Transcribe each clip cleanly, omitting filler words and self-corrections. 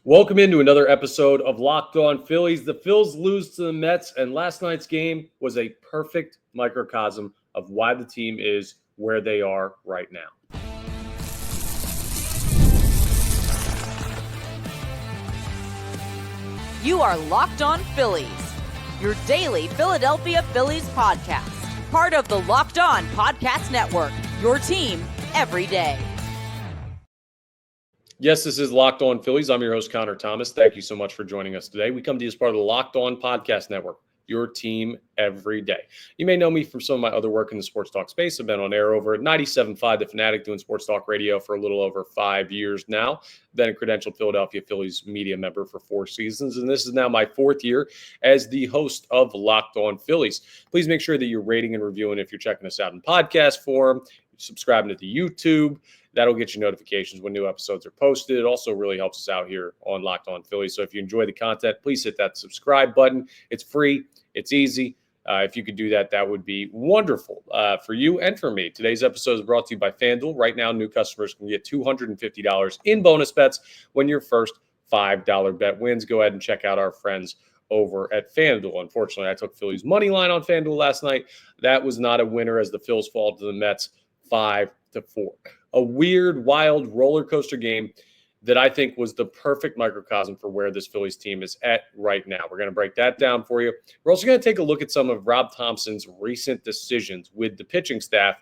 Welcome into another episode of Locked On Phillies. The Phils lose to the Mets, and last night's game was a perfect microcosm of why the team is where they are right now. You are Locked On Phillies, your daily Philadelphia Phillies podcast. Part of the Locked On Podcast Network, your team every day. Yes, this is Locked On Phillies. I'm your host, Connor Thomas. Thank you so much for joining us today. We come to you as part of the Locked On Podcast Network, your team every day. You may know me from some of my other work in the sports talk space. I've been on air over at 97.5 The Fanatic, doing sports talk radio for a little over 5 years now. Been a credentialed Philadelphia Phillies media member for 4 seasons, and this is now my 4th year as the host of Locked On Phillies. Please make sure that you're rating and reviewing if you're checking us out in podcast form, subscribing to the YouTube. That'll get you notifications when new episodes are posted. It also really helps us out here on Locked On Phillies. So if you enjoy the content, please hit that subscribe button. It's free. It's easy. If you could do that, that would be wonderful for you and for me. Today's episode is brought to you by FanDuel. Right now, new customers can get $250 in bonus bets when your first $5 bet wins. Go ahead and check out our friends over at FanDuel. Unfortunately, I took Phillies money line on FanDuel last night. That was not a winner as the Phils fall to the Mets 5-4. A weird, wild roller coaster game that I think was the perfect microcosm for where this Phillies team is at right now. We're going to break that down for you. We're also going to take a look at some of Rob Thomson's recent decisions with the pitching staff.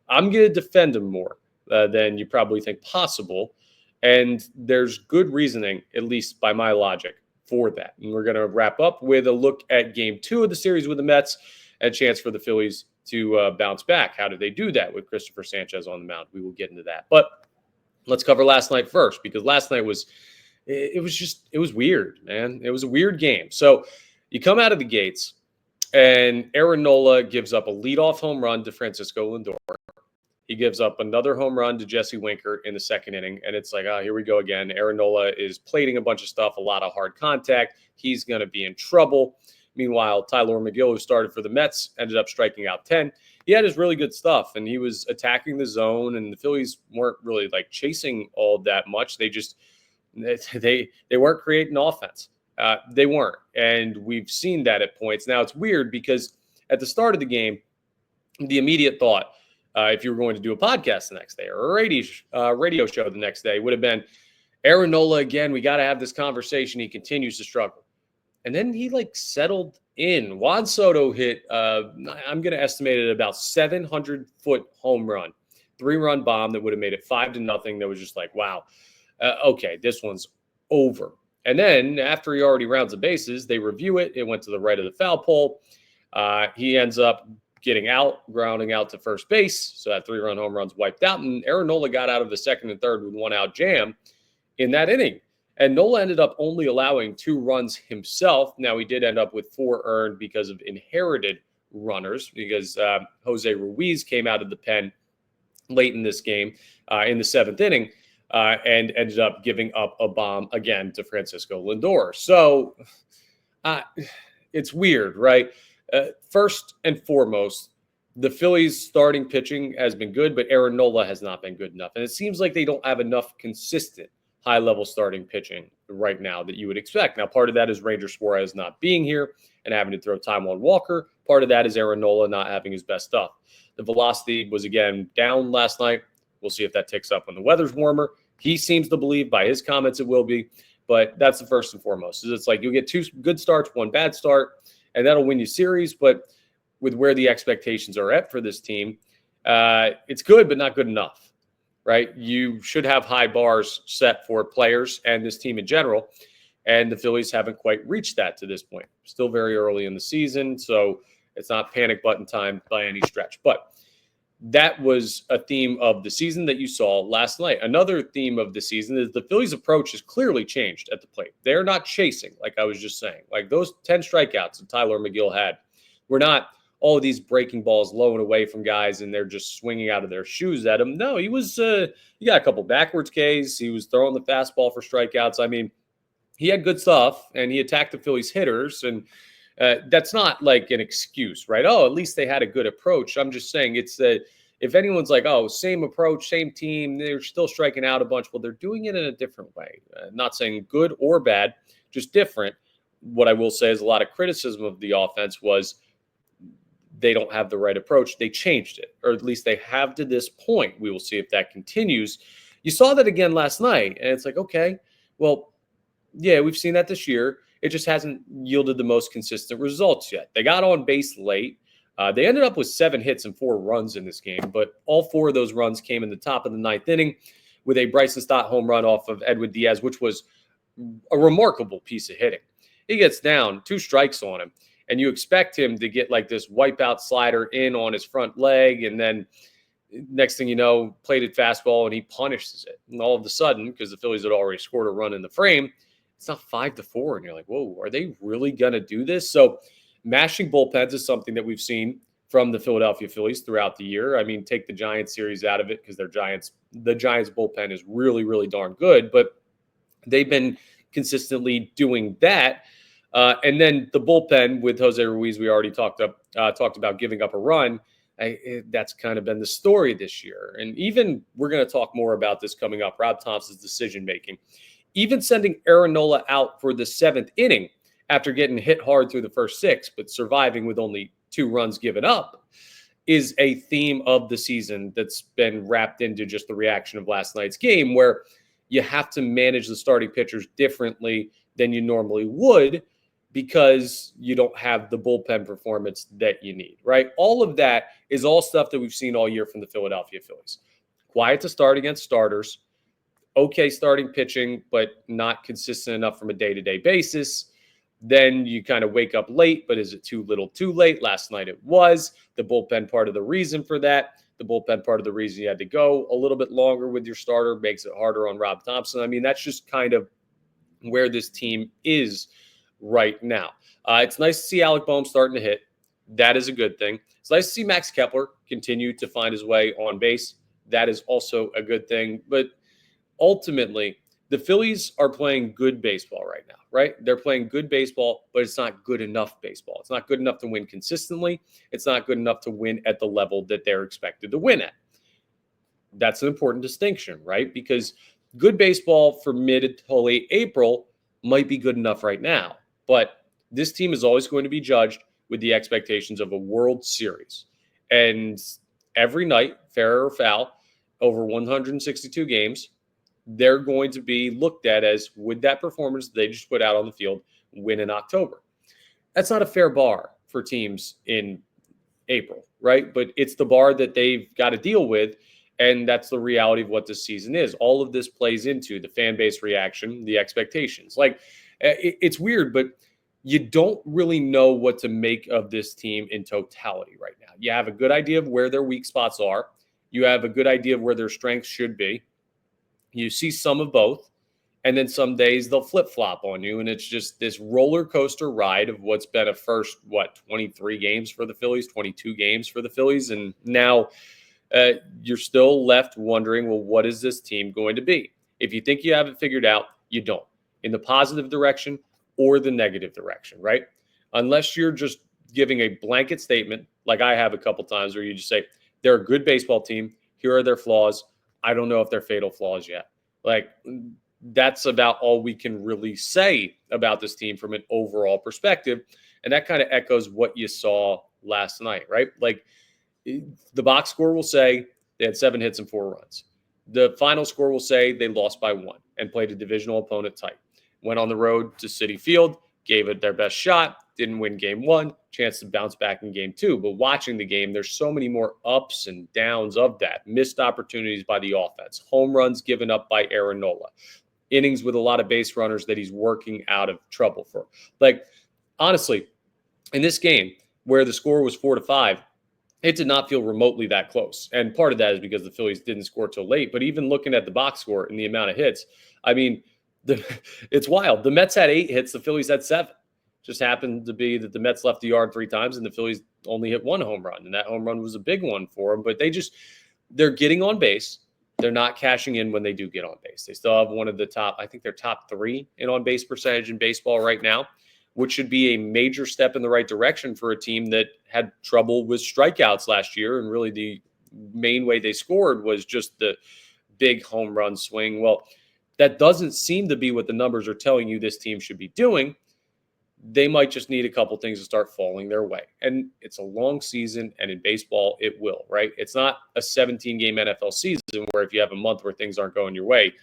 I'm going to defend him more than you probably think possible. And there's good reasoning, at least by my logic, for that. And we're going to wrap up with a look at Game 2 of the series with the Mets, a chance for the Phillies to bounce back. How did they do that with Cristopher Sanchez on the mound? We will get into that. But let's cover last night first, because last night was weird, man. It was a weird game. So you come out of the gates, and Aaron Nola gives up a leadoff home run to Francisco Lindor. He gives up another home run to Jesse Winker in the second inning, and it's like, here we go again. Aaron Nola is plating a bunch of stuff, a lot of hard contact. He's going to be in trouble. Meanwhile, Tylor Megill, who started for the Mets, ended up striking out 10. He had his really good stuff, and he was attacking the zone, and the Phillies weren't really chasing all that much. They just they weren't creating offense. They weren't, and we've seen that at points. Now, it's weird because at the start of the game, the immediate thought, if you were going to do a podcast the next day or a radio show the next day, would have been, Aaron Nola again, we got to have this conversation. He continues to struggle. And then he settled in. Juan Soto hit, I'm going to estimate it about 700-foot home run, 3-run bomb that would have made it 5-0. That was just wow, okay, this one's over. And then after he already rounds the bases, they review it. It went to the right of the foul pole. He ends up getting out, grounding out to first base. So that 3-run home run's wiped out. And Aaron Nola got out of the second and third with 1-out jam in that inning. And Nola ended up only allowing 2 runs himself. Now, he did end up with 4 earned because of inherited runners, because Jose Ruiz came out of the pen late in this game in the 7th inning and ended up giving up a bomb again to Francisco Lindor. So it's weird, right? First and foremost, the Phillies' starting pitching has been good, but Aaron Nola has not been good enough. And it seems like they don't have enough consistent high-level starting pitching right now that you would expect. Now, part of that is Ranger Suarez not being here and having to throw time on Walker. Part of that is Aaron Nola not having his best stuff. The velocity was, again, down last night. We'll see if that ticks up when the weather's warmer. He seems to believe by his comments it will be, but that's the first and foremost. It's you'll get 2 good starts, 1 bad start, and that'll win you series. But with where the expectations are at for this team, it's good, but not good enough. Right? You should have high bars set for players and this team in general, and the Phillies haven't quite reached that to this point. Still very early in the season, so it's not panic button time by any stretch. But that was a theme of the season that you saw last night. Another theme of the season is the Phillies' approach has clearly changed at the plate. They're not chasing, like I was just saying. Those 10 strikeouts that Tylor Megill had were not all of these breaking balls low and away from guys, and they're just swinging out of their shoes at him. No, he was he got a couple backwards Ks. He was throwing the fastball for strikeouts. I mean, he had good stuff, and he attacked the Phillies hitters, and that's not an excuse, right? Oh, at least they had a good approach. I'm just saying it's if anyone's like, oh, same approach, same team, they're still striking out a bunch. Well, they're doing it in a different way. Not saying good or bad, just different. What I will say is a lot of criticism of the offense was they don't have the right approach. They changed it, or at least they have to this point. We will see if that continues. You saw that again last night, and it's like, okay, well, yeah, we've seen that this year. It just hasn't yielded the most consistent results yet. They got on base late. They ended up with 7 hits and 4 runs in this game, but all 4 of those runs came in the top of the 9th inning with a Bryson Stott home run off of Edwin Diaz, which was a remarkable piece of hitting. He gets down, 2 strikes on him, and you expect him to get like this wipeout slider in on his front leg, and then next thing you know, plated fastball, and he punishes it. And all of a sudden, because the Phillies had already scored a run in the frame, it's not 5-4, and you're like, whoa, are they really going to do this? So mashing bullpens is something that we've seen from the Philadelphia Phillies throughout the year. I mean, take the Giants series out of it because the Giants bullpen is really, really darn good, but they've been consistently doing that. And then the bullpen with Jose Ruiz, we already talked about giving up a run. That's kind of been the story this year. And even we're going to talk more about this coming up, Rob Thomson's decision-making. Even sending Aaron Nola out for the 7th inning after getting hit hard through the first 6, but surviving with only 2 runs given up is a theme of the season that's been wrapped into just the reaction of last night's game, where you have to manage the starting pitchers differently than you normally would because you don't have the bullpen performance that you need, right? All of that is all stuff that we've seen all year from the Philadelphia Phillies. Quiet to start against starters, okay starting pitching, but not consistent enough from a day-to-day basis. Then you kind of wake up late, but is it too little too late? Last night it was. The bullpen part of the reason for that. The bullpen part of the reason you had to go a little bit longer with your starter makes it harder on Rob Thomson. I mean, that's just kind of where this team is right now. It's nice to see Alec Boehm starting to hit. That is a good thing. It's nice to see Max Kepler continue to find his way on base. That is also a good thing. But ultimately, the Phillies are playing good baseball right now, right? They're playing good baseball, but it's not good enough baseball. It's not good enough to win consistently. It's not good enough to win at the level that they're expected to win at. That's an important distinction, right? Because good baseball for mid to late April might be good enough right now, but this team is always going to be judged with the expectations of a World Series. And every night, fair or foul, over 162 games, they're going to be looked at as, would that performance they just put out on the field win in October? That's not a fair bar for teams in April, right? But it's the bar that they've got to deal with, and that's the reality of what this season is. All of this plays into the fan base reaction, the expectations. Like, it's weird, but you don't really know what to make of this team in totality right now. You have a good idea of where their weak spots are. You have a good idea of where their strengths should be. You see some of both, and then some days they'll flip-flop on you, and it's just this roller coaster ride of what's been a first, 23 games for the Phillies, 22 games for the Phillies, and now you're still left wondering, well, what is this team going to be? If you think you have it figured out, you don't, in the positive direction or the negative direction, right? Unless you're just giving a blanket statement, like I have a couple times, where you just say, they're a good baseball team, here are their flaws, I don't know if they're fatal flaws yet. Like, that's about all we can really say about this team from an overall perspective. And that kind of echoes what you saw last night, right? Like, the box score will say they had 7 hits and 4 runs. The final score will say they lost by 1 and played a divisional opponent tight. Went on the road to Citi Field, gave it their best shot, didn't win game 1, chance to bounce back in game 2. But watching the game, there's so many more ups and downs of that. Missed opportunities by the offense, home runs given up by Aaron Nola, innings with a lot of base runners that he's working out of trouble for. Like, honestly, in this game where the score was 4-5, it did not feel remotely that close. And part of that is because the Phillies didn't score till late. But even looking at the box score and the amount of hits, I mean, it's wild. The Mets had 8 hits. The Phillies had 7. Just happened to be that the Mets left the yard 3 times and the Phillies only hit 1 home run. And that home run was a big one for them. But they're getting on base. They're not cashing in when they do get on base. They still have one of the top, I think they're top 3 in on-base percentage in baseball right now, which should be a major step in the right direction for a team that had trouble with strikeouts last year and really the main way they scored was just the big home run swing. Well, that doesn't seem to be what the numbers are telling you this team should be doing. They might just need a couple things to start falling their way. And it's a long season, and in baseball, it will, right? It's not a 17-game NFL season where if you have a month where things aren't going your way,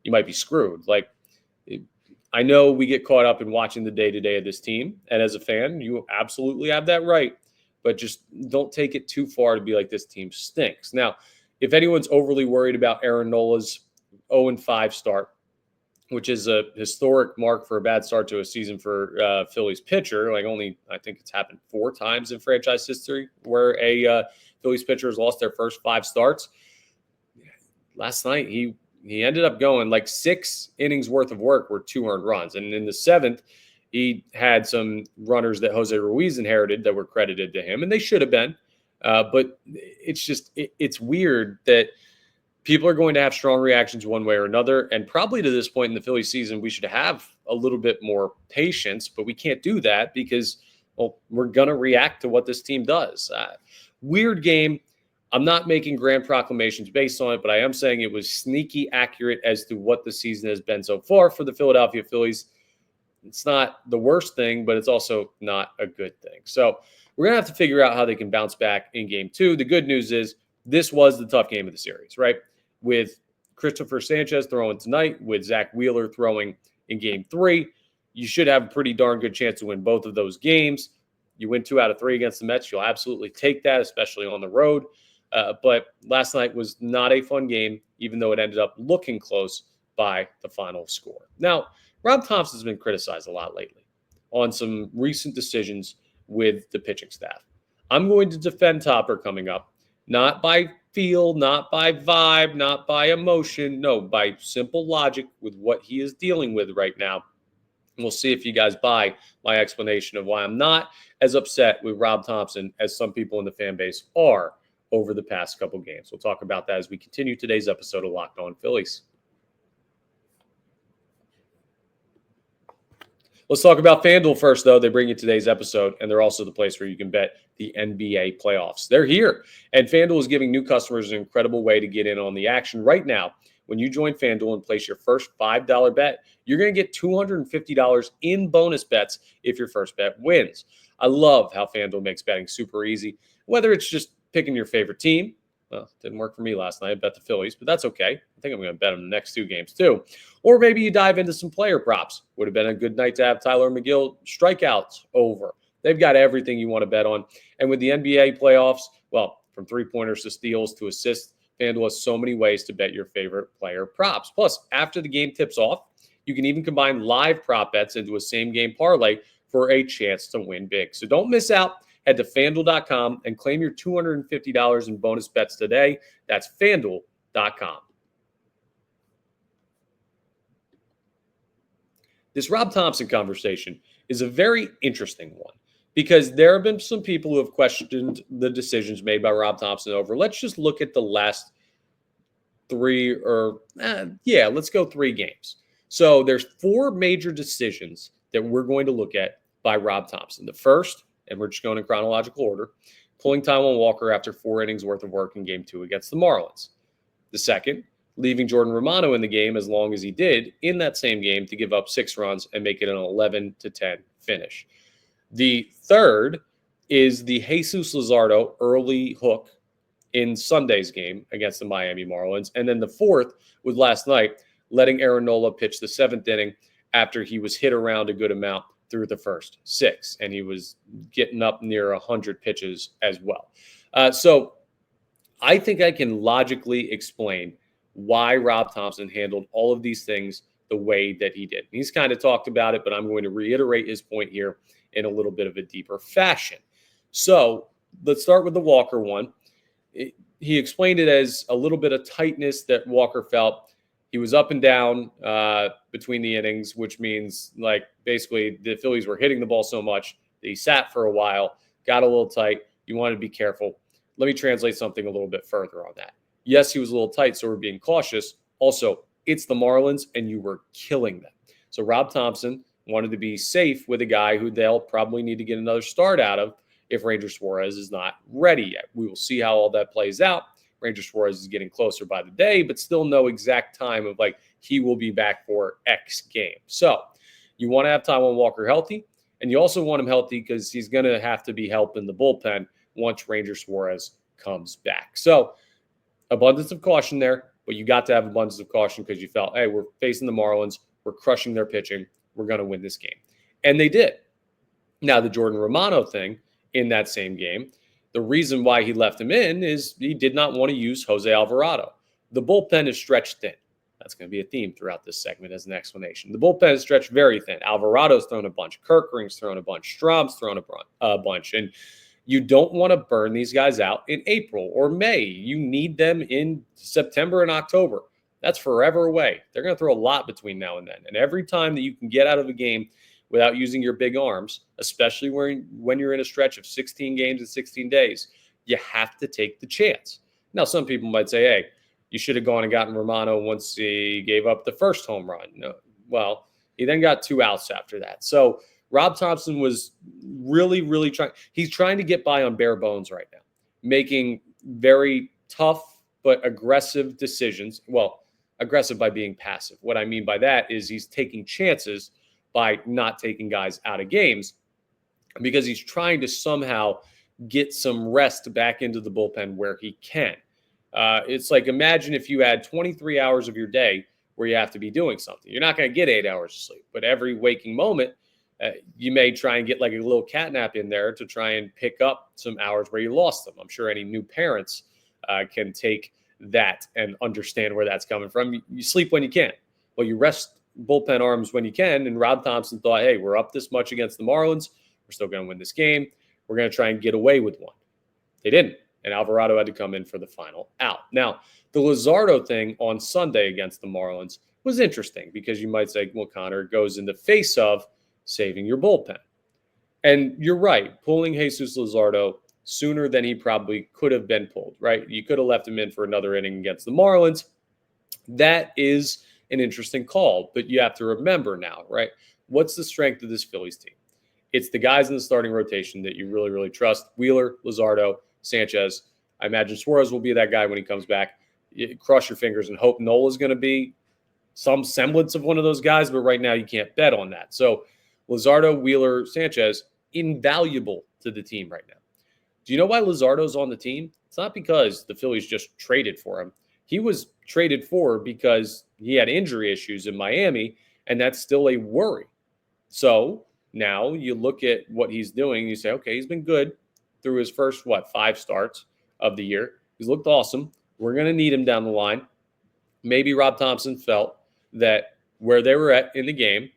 you might be screwed. Like, I know we get caught up in watching the day-to-day of this team, and as a fan, you absolutely have that right, but just don't take it too far to be like, this team stinks. Now, if anyone's overly worried about Aaron Nola's 0-5 start, which is a historic mark for a bad start to a season for Phillies pitcher. Like, only, I think it's happened 4 times in franchise history where a Phillies pitcher has lost their first 5 starts. Last night, he ended up going like 6 innings worth of work were 2 earned runs. And in the 7th, he had some runners that Jose Ruiz inherited that were credited to him, and they should have been. But it's just, it's weird that people are going to have strong reactions one way or another. And probably to this point in the Phillies season, we should have a little bit more patience, but we can't do that because, well, we're going to react to what this team does. Weird game. I'm not making grand proclamations based on it, but I am saying it was sneaky accurate as to what the season has been so far for the Philadelphia Phillies. It's not the worst thing, but it's also not a good thing. So we're going to have to figure out how they can bounce back in game 2. The good news is this was the tough game of the series, right? With Cristopher Sanchez throwing tonight, with Zach Wheeler throwing in game 3, you should have a pretty darn good chance to win both of those games. You win 2 out of 3 against the Mets, you'll absolutely take that, especially on the road. But last night was not a fun game, even though it ended up looking close by the final score. Now, Rob Thomson has been criticized a lot lately on some recent decisions with the pitching staff. I'm going to defend Topper coming up, not by feel, not by vibe, not by emotion, no, by simple logic with what he is dealing with right now. And we'll see if you guys buy my explanation of why I'm not as upset with Rob Thomson as some people in the fan base are over the past couple games. We'll talk about that as we continue today's episode of Locked On Phillies. Let's talk about FanDuel first, though. They bring you today's episode, and they're also the place where you can bet the NBA playoffs. They're here, and FanDuel is giving new customers an incredible way to get in on the action right now. When you join FanDuel and place your first $5 bet, you're going to get $250 in bonus bets if your first bet wins. I love how FanDuel makes betting super easy, whether it's just picking your favorite team. Well, it didn't work for me last night. I bet the Phillies, but that's okay. I think I'm going to bet them the next 2 games too. Or maybe you dive into some player props. Would have been a good night to have Tyler McGill strikeouts over. They've got everything you want to bet on. And with the NBA playoffs, well, from 3-pointers to steals to assists, FanDuel has so many ways to bet your favorite player props. Plus, after the game tips off, you can even combine live prop bets into a same-game parlay for a chance to win big. So don't miss out. Head to FanDuel.com and claim your $250 in bonus bets today. That's FanDuel.com. This Rob Thomson conversation is a very interesting one because there have been some people who have questioned the decisions made by Rob Thomson over. Let's just look at the last 3 let's go 3 games. So there's 4 major decisions that we're going to look at by Rob Thomson. The first, and we're just going in chronological order, pulling Taijuan Walker after 4 innings worth of work in game 2 against the Marlins. The second, leaving Jordan Romano in the game as long as he did in that same game to give up 6 runs and make it an 11-10 finish. The third is the Jesus Luzardo early hook in Sunday's game against the Miami Marlins. And then the fourth was last night, letting Aaron Nola pitch the 7th inning after he was hit around a good amount through the first 6, and he was getting up near 100 pitches as well. So I think I can logically explain why Rob Thomson handled all of these things the way that he did. He's kind of talked about it, but I'm going to reiterate his point here in a little bit of a deeper fashion. So let's start with the Walker one. He explained it as a little bit of tightness that Walker felt. He was up and down between the innings, which means like basically the Phillies were hitting the ball so much that he sat for a while, got a little tight. You wanted to be careful. Let me translate something a little bit further on that. Yes, he was a little tight, so we're being cautious. Also, it's the Marlins, and you were killing them. So Rob Thomson wanted to be safe with a guy who they'll probably need to get another start out of if Ranger Suarez is not ready yet. We will see how all that plays out. Ranger Suarez is getting closer by the day, but still no exact time of like he will be back for X game. So you want to have Taijuan Walker healthy, and you also want him healthy because he's going to have to be helping the bullpen once Ranger Suarez comes back. So abundance of caution there, but you got to have abundance of caution because you felt, hey, we're facing the Marlins. We're crushing their pitching. We're going to win this game. And they did. Now, the Jordan Romano thing in that same game, the reason why he left him in is he did not want to use Jose Alvarado. The bullpen is stretched thin. That's going to be a theme throughout this segment as an explanation. The bullpen is stretched very thin. Alvarado's thrown a bunch. Kirkering's thrown a bunch. Strom's thrown a bunch. And you don't want to burn these guys out in April or May. You need them in September and October. That's forever away. They're going to throw a lot between now and then. And every time that you can get out of a game without using your big arms, especially when you're in a stretch of 16 games in 16 days, you have to take the chance. Now, some people might say, hey, you should have gone and gotten Romano once he gave up the first home run. No, well, he then got 2 outs after that. So Rob Thomson was really, really trying. He's trying to get by on bare bones right now, making very tough but aggressive decisions. Well, aggressive by being passive. What I mean by that is he's taking chances by not taking guys out of games because he's trying to somehow get some rest back into the bullpen where he can. It's like, imagine if you had 23 hours of your day where you have to be doing something. You're not going to get 8 hours of sleep, but every waking moment, you may try and get like a little cat nap in there to try and pick up some hours where you lost them. I'm sure any new parents can take that and understand where that's coming from. You sleep when you can. Well, you rest bullpen arms when you can. And Rob Thomson thought, hey, we're up this much against the Marlins. We're still going to win this game. We're going to try and get away with one. They didn't. And Alvarado had to come in for the final out. Now, the Luzardo thing on Sunday against the Marlins was interesting because you might say, well, Connor, it goes in the face of saving your bullpen. And you're right, pulling Jesus Luzardo sooner than he probably could have been pulled, right? You could have left him in for another inning against the Marlins. That is an interesting call, but you have to remember now, right? What's the strength of this Phillies team? It's the guys in the starting rotation that you really, really trust. Wheeler, Luzardo, Sanchez. I imagine Suarez will be that guy when he comes back. You cross your fingers and hope Nola's going to be some semblance of one of those guys, but right now you can't bet on that. So Luzardo, Wheeler, Sanchez, invaluable to the team right now. Do you know why Luzardo's on the team? It's not because the Phillies just traded for him. He was traded for because he had injury issues in Miami, and that's still a worry. So now you look at what he's doing, you say, okay, he's been good through his first, 5 starts of the year. He's looked awesome. We're going to need him down the line. Maybe Rob Thomson felt that where they were at in the game,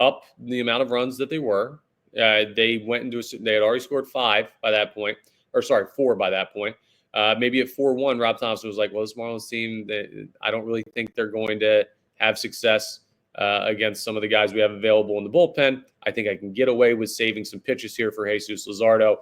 up the amount of runs that they were, they went into they had already scored 5 by that point, 4 by that point. Maybe at 4-1, Rob Thomson was like, well, this Marlins team, I don't really think they're going to have success against some of the guys we have available in the bullpen. I think I can get away with saving some pitches here for Jesus Luzardo.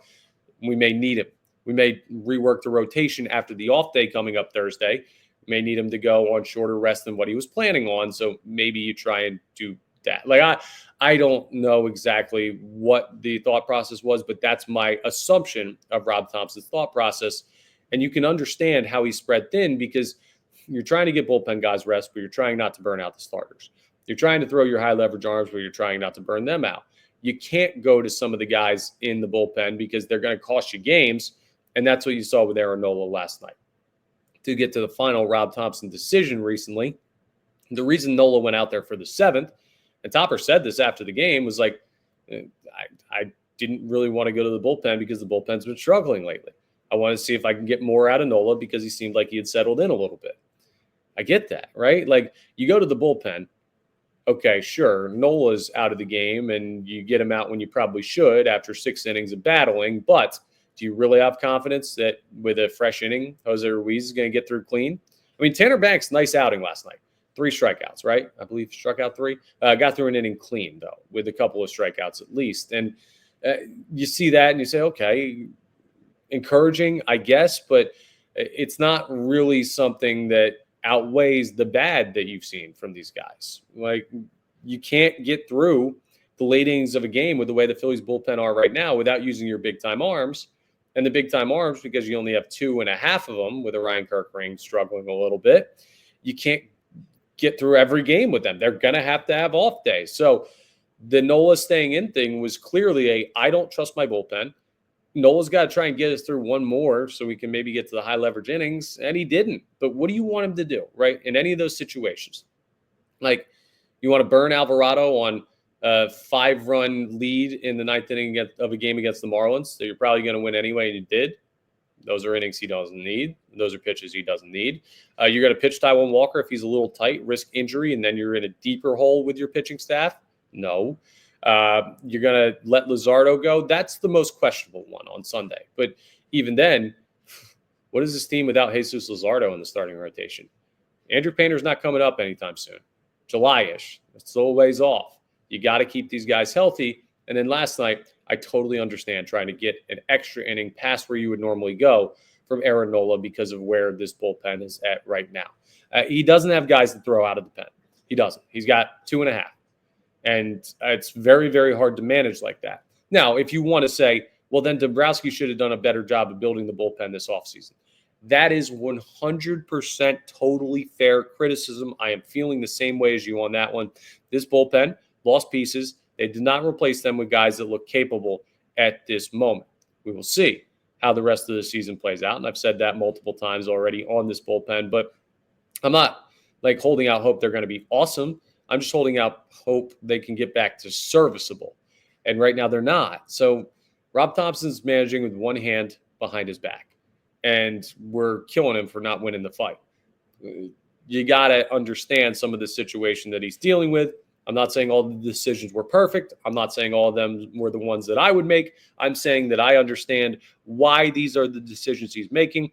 We may need him. We may rework the rotation after the off day coming up Thursday. We may need him to go on shorter rest than what he was planning on. So maybe you try and do that. Like I don't know exactly what the thought process was, but that's my assumption of Rob Thomson's thought process. And you can understand how he spread thin because you're trying to get bullpen guys rest, but you're trying not to burn out the starters. You're trying to throw your high leverage arms, but you're trying not to burn them out. You can't go to some of the guys in the bullpen because they're going to cost you games. And that's what you saw with Aaron Nola last night. To get to the final Rob Thomson decision recently, the reason Nola went out there for the 7th, and Topper said this after the game, was like, I didn't really want to go to the bullpen because the bullpen's been struggling lately. I want to see if I can get more out of Nola because he seemed like he had settled in a little bit. I get that, right? Like, you go to the bullpen, okay, sure, Nola's out of the game, and you get him out when you probably should after 6 innings of battling, but do you really have confidence that with a fresh inning, Jose Ruiz is going to get through clean? I mean, Tanner Banks, nice outing last night. 3 strikeouts, right? I believe struck out 3. Got through an inning clean, though, with a couple of strikeouts at least. And you see that and you say, okay, encouraging, I guess, but it's not really something that outweighs the bad that you've seen from these guys. Like, you can't get through the late innings of a game with the way the Phillies bullpen are right now without using your big-time arms. And the big-time arms, because you only have 2.5 of them with Orion Kirkring struggling a little bit, you can't get through every game with them. They're going to have off days. So the Nola staying in thing was clearly I don't trust my bullpen. Nola's got to try and get us through one more so we can maybe get to the high leverage innings, and he didn't. But what do you want him to do, right, in any of those situations? Like, you want to burn Alvarado on a 5-run lead in the 9th inning of a game against the Marlins, so you're probably going to win anyway, and you did. Those are innings he doesn't need. Those are pitches he doesn't need. You're going to pitch Taijuan Walker if he's a little tight, risk injury, and then you're in a deeper hole with your pitching staff? No. You're going to let Luzardo go? That's the most questionable one on Sunday. But even then, what is this team without Jesus Luzardo in the starting rotation? Andrew Painter's not coming up anytime soon. July-ish. It's still a ways off. You got to keep these guys healthy. And then last night, I totally understand trying to get an extra inning past where you would normally go from Aaron Nola because of where this bullpen is at right now. He doesn't have guys to throw out of the pen. He doesn't. He's got 2.5. And it's very, very hard to manage like that. Now, if you want to say, well, then Dombrowski should have done a better job of building the bullpen this offseason. That is 100% totally fair criticism. I am feeling the same way as you on that one. This bullpen lost pieces. They did not replace them with guys that look capable at this moment. We will see how the rest of the season plays out. And I've said that multiple times already on this bullpen, but I'm not holding out hope they're going to be awesome. I'm just holding out hope they can get back to serviceable. And right now they're not. So Rob Thomson's managing with one hand behind his back. And we're killing him for not winning the fight. You got to understand some of the situation that he's dealing with. I'm not saying all the decisions were perfect. I'm not saying all of them were the ones that I would make. I'm saying that I understand why these are the decisions he's making,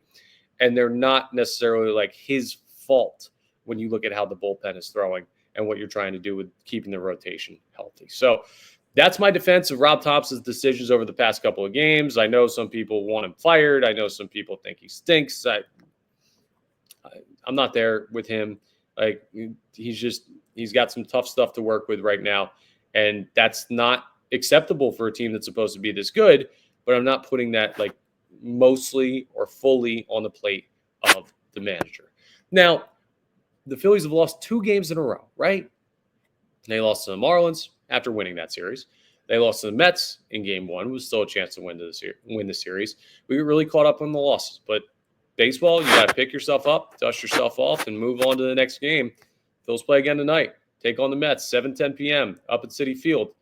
and they're not necessarily his fault when you look at how the bullpen is throwing and what you're trying to do with keeping the rotation healthy. So that's my defense of Rob Thompson's decisions over the past couple of games. I know some people want him fired. I know some people think he stinks. I'm not there with him. He's got some tough stuff to work with right now, and that's not acceptable for a team that's supposed to be this good, but I'm not putting that mostly or fully on the plate of the manager. Now, the Phillies have lost 2 games in a row, right? They lost to the Marlins after winning that series. They lost to the Mets in game 1. It was still a chance to win the series. We were really caught up on the losses, but baseball, you got to pick yourself up, dust yourself off, and move on to the next game. Phillies play again tonight. Take on the Mets, 7:10 p.m. up at Citi Field.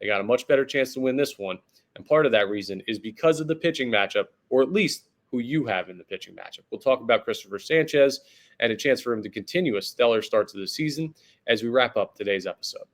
They got a much better chance to win this one. And part of that reason is because of the pitching matchup, or at least who you have in the pitching matchup. We'll talk about Cristopher Sanchez and a chance for him to continue a stellar start to the season as we wrap up today's episode.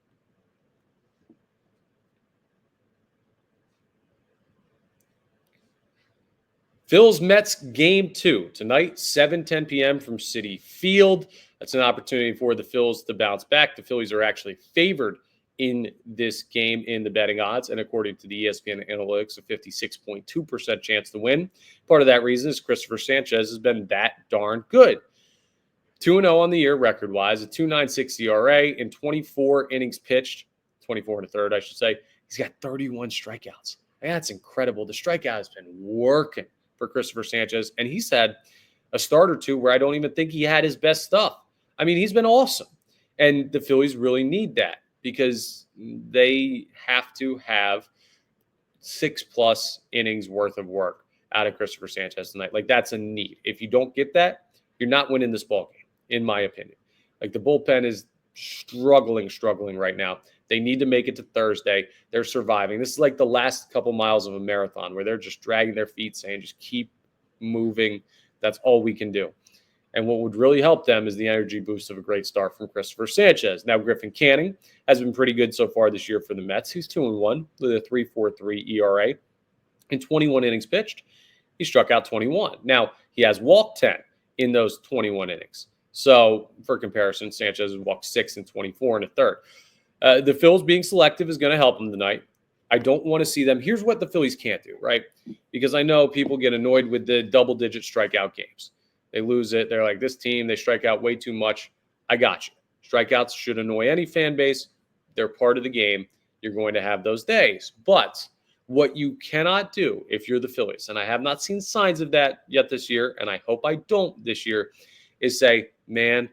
Phils-Mets Game 2 tonight, 7:10 p.m. from Citi Field. That's an opportunity for the Phils to bounce back. The Phillies are actually favored in this game in the betting odds, and according to the ESPN analytics, a 56.2% chance to win. Part of that reason is Cristopher Sanchez has been that darn good. 2-0 on the year record-wise, a 2.96 ERA in 24 innings pitched, 24 and a third, I should say. He's got 31 strikeouts. That's incredible. The strikeout has been working for Cristopher Sanchez, and he's had a start or two where I don't even think he had his best stuff. I mean, he's been awesome, and the Phillies really need that because they have to have 6+ innings worth of work out of Cristopher Sanchez tonight. That's a need. If you don't get that, you're not winning this ball game, in my opinion. The bullpen is struggling right now. They need to make it to Thursday. They're surviving. This is the last couple miles of a marathon where they're just dragging their feet saying, just keep moving. That's all we can do. And what would really help them is the energy boost of a great start from Cristopher Sanchez. Now, Griffin Canning has been pretty good so far this year for the Mets. He's 2-1 with a 3.43 ERA. In 21 innings pitched, he struck out 21. Now, he has walked 10 in those 21 innings. So, for comparison, Sanchez has walked 6 in 24 and a third. The Phils being selective is going to help them tonight. I don't want to see them. Here's what the Phillies can't do, right? Because I know people get annoyed with the double-digit strikeout games. They lose it. They're like, this team, they strike out way too much. I got you. Strikeouts should annoy any fan base. They're part of the game. you're going to have those days. But what you cannot do if you're the Phillies, and I have not seen signs of that yet this year, and I hope I don't this year, is say, man,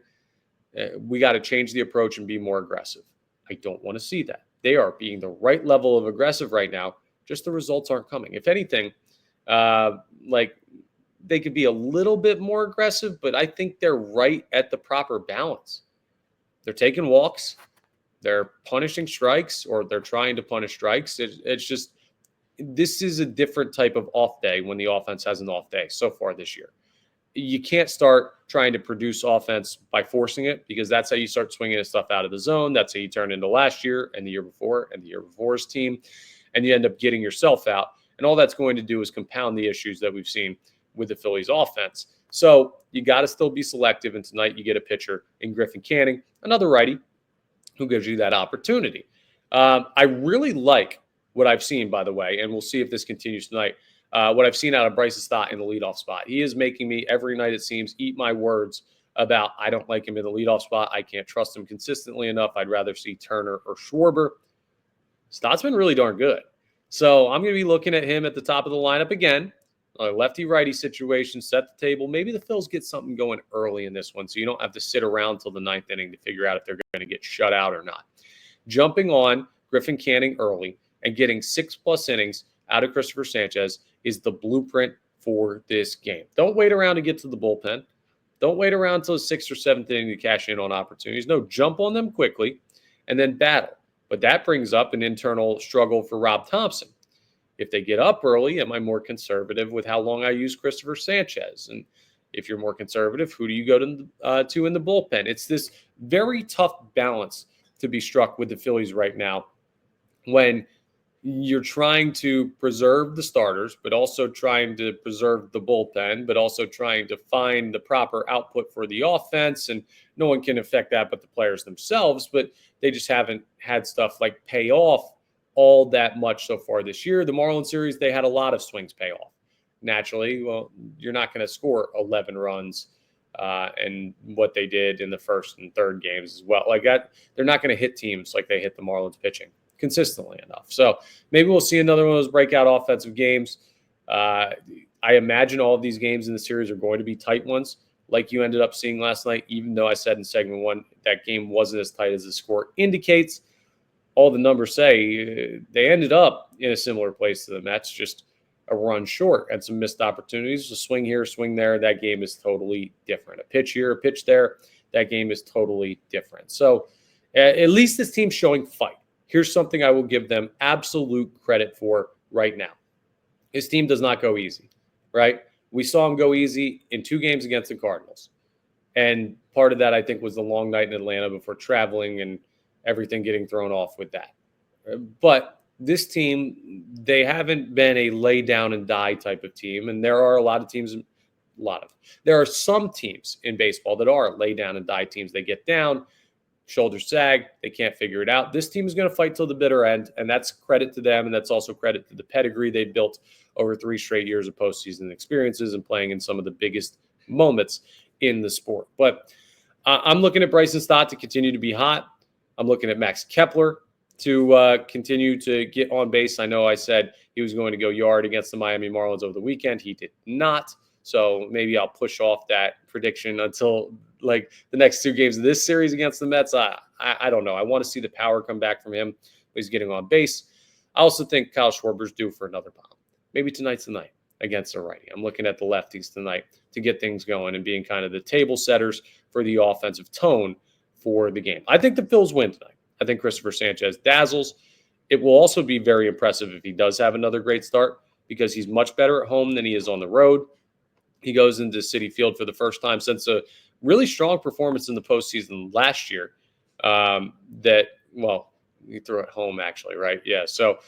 we got to change the approach and be more aggressive. I don't want to see that. They are being the right level of aggressive right now. Just the results aren't coming. If anything, like they could be a little bit more aggressive, but I think they're right at the proper balance. They're taking walks. They're punishing strikes, or they're trying to punish strikes. It's just, this is a different type of off day when the offense has an off day so far this year. You can't start trying to produce offense by forcing it, because that's how you start swinging stuff out of the zone. That's how you turn into last year and the year before and the year before's team, and you end up getting yourself out. And all that's going to do is compound the issues that we've seen with the Phillies offense. So you got to still be selective. And tonight you get a pitcher in Griffin Canning, another righty, who gives you that opportunity. I really like what I've seen, by the way, and we'll see if this continues tonight. What I've seen out of Bryson Stott in the leadoff spot. He is making me every night, it seems, eat my words about I don't like him in the leadoff spot. I can't trust him consistently enough. I'd rather see Turner or Schwarber. Stott's been really darn good. So I'm going to be looking at him at the top of the lineup again. A lefty-righty situation, set the table. Maybe the Phils get something going early in this one, so you don't have to sit around till the ninth inning to figure out if they're going to get shut out or not. Jumping on Griffin Canning early and getting 6+ innings out of Cristopher Sanchez is the blueprint for this game. Don't wait around to get to the bullpen. Don't wait around until the 6th or 7th inning to cash in on opportunities. No, jump on them quickly and then battle. But that brings up an internal struggle for Rob Thomson. If they get up early, am I more conservative with how long I use Cristopher Sanchez? And if you're more conservative, who do you go to in the bullpen? It's this very tough balance to be struck with the Phillies right now, when you're trying to preserve the starters, but also trying to preserve the bullpen, but also trying to find the proper output for the offense. And no one can affect that but the players themselves, but they just haven't had stuff like pay off all that much so far this year. The Marlins series, they had a lot of swings pay off. Naturally, well, you're not going to score 11 runs and what they did in the first and third games as well. Like that, they're not going to hit teams like they hit the Marlins pitching consistently enough. So maybe we'll see another one of those breakout offensive games. I imagine all of these games in the series are going to be tight ones, like you ended up seeing last night, even though I said in segment one that game wasn't as tight as the score indicates. All the numbers say they ended up in a similar place to the Mets, just a run short and some missed opportunities. A swing here, swing there, that game is totally different. A pitch here, a pitch there, that game is totally different. So at least this team's showing fight. Here's something I will give them absolute credit for right now. His team does not go easy, right? We saw him go easy in 2 games against the Cardinals. And part of that, I think, was the long night in Atlanta before traveling and everything getting thrown off with that. But this team, they haven't been a lay down and die type of team. And there are a lot of teams, there are some teams in baseball that are lay down and die teams. They get down, shoulders sag, they can't figure it out. This team is going to fight till the bitter end, and that's credit to them, and that's also credit to the pedigree they built over 3 straight years of postseason experiences and playing in some of the biggest moments in the sport. But I'm looking at Bryson Stott to continue to be hot. I'm looking at Max Kepler to continue to get on base. I know I said he was going to go yard against the Miami Marlins over the weekend. He did not. So maybe I'll push off that prediction until like the next 2 games of this series against the Mets. I don't know. I want to see the power come back from him. He's getting on base. I also think Kyle Schwarber's due for another bomb. Maybe tonight's the night against the righty. I'm looking at the lefties tonight to get things going and being kind of the table setters for the offensive tone for the game. I think the Phils win tonight. I think Cristopher Sanchez dazzles. It will also be very impressive if he does have another great start, because he's much better at home than he is on the road. He goes into Citi Field for the first time since a really strong performance in the postseason last year. He threw it home actually, right? Yeah. So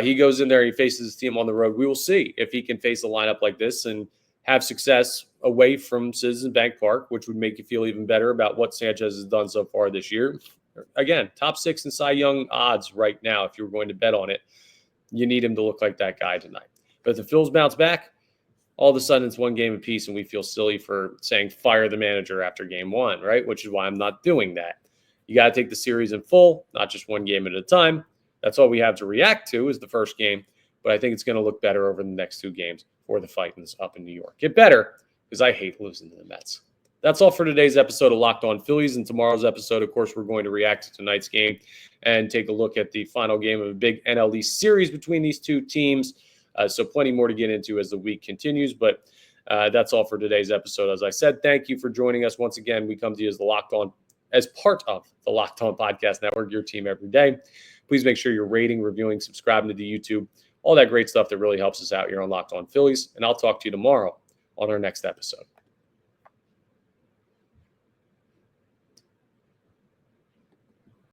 he goes in there, he faces his team on the road. We will see if he can face a lineup like this and have success away from Citizens Bank Park, which would make you feel even better about what Sanchez has done so far this year. Again, top 6 in Cy Young odds right now. If you were going to bet on it, you need him to look like that guy tonight. But if the Phils bounce back, all of a sudden it's 1 game apiece, and we feel silly for saying fire the manager after game 1, right? Which is why I'm not doing that. You got to take the series in full, not just 1 game at a time. That's all we have to react to is the first game. But I think it's going to look better over the next 2 games for the Fightins up in New York. Get better, because I hate losing to the Mets. That's all for today's episode of Locked On Phillies. And tomorrow's episode, of course, we're going to react to tonight's game and take a look at the final game of a big NL East series between these 2 teams. So plenty more to get into as the week continues. But that's all for today's episode. As I said, thank you for joining us once again. We come to you as part of the Locked On Podcast Network, your team every day. Please make sure you're rating, reviewing, subscribing to the YouTube, all that great stuff that really helps us out here on Locked On Phillies. And I'll talk to you tomorrow on our next episode.